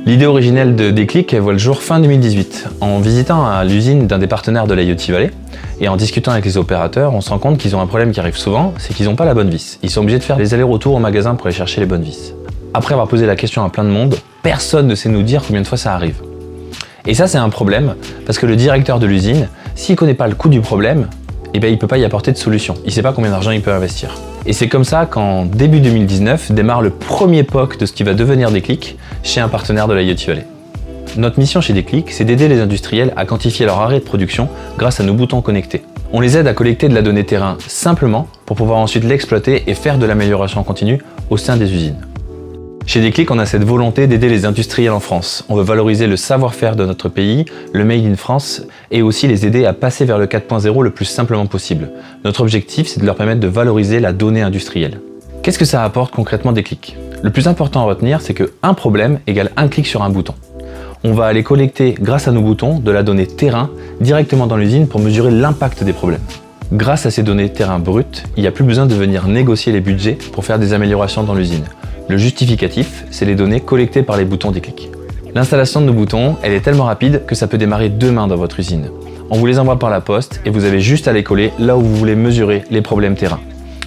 L'idée originelle de Déclic voit le jour fin 2018. En visitant l'usine d'un des partenaires de l'IoT Valley et en discutant avec les opérateurs, on se rend compte qu'ils ont un problème qui arrive souvent, c'est qu'ils n'ont pas la bonne vis. Ils sont obligés de faire des allers-retours au magasin pour aller chercher les bonnes vis. Après avoir posé la question à plein de monde, personne ne sait nous dire combien de fois ça arrive. Et ça, c'est un problème, parce que le directeur de l'usine, s'il ne connaît pas le coût du problème, il ne peut pas y apporter de solution. Il ne sait pas combien d'argent il peut investir. Et c'est comme ça qu'en début 2019 démarre le premier POC de ce qui va devenir Déclic chez un partenaire de l'IoT Valley. Notre mission chez Déclic, c'est d'aider les industriels à quantifier leur arrêt de production grâce à nos boutons connectés. On les aide à collecter de la donnée terrain simplement pour pouvoir ensuite l'exploiter et faire de l'amélioration continue au sein des usines. Chez Déclic, on a cette volonté d'aider les industriels en France. On veut valoriser le savoir-faire de notre pays, le Made in France, et aussi les aider à passer vers le 4.0 le plus simplement possible. Notre objectif, c'est de leur permettre de valoriser la donnée industrielle. Qu'est-ce que ça apporte concrètement Déclic? Le plus important à retenir, c'est qu'un problème égale un clic sur un bouton. On va aller collecter, grâce à nos boutons, de la donnée terrain directement dans l'usine pour mesurer l'impact des problèmes. Grâce à ces données terrain brutes, il n'y a plus besoin de venir négocier les budgets pour faire des améliorations dans l'usine. Le justificatif, c'est les données collectées par les boutons Déclic. L'installation de nos boutons, elle est tellement rapide que ça peut démarrer demain dans votre usine. On vous les envoie par la poste et vous avez juste à les coller là où vous voulez mesurer les problèmes terrain.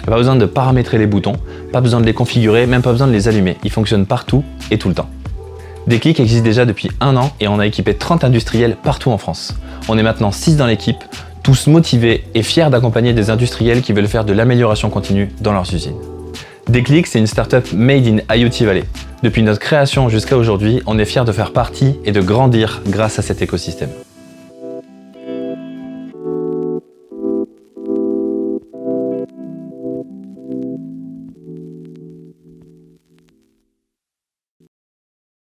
Pas besoin de paramétrer les boutons, pas besoin de les configurer, même pas besoin de les allumer. Ils fonctionnent partout et tout le temps. Déclic existe déjà depuis 1 an et on a équipé 30 industriels partout en France. On est maintenant 6 dans l'équipe, tous motivés et fiers d'accompagner des industriels qui veulent faire de l'amélioration continue dans leurs usines. Déclic, c'est une startup made in IoT Valley. Depuis notre création jusqu'à aujourd'hui, on est fiers de faire partie et de grandir grâce à cet écosystème.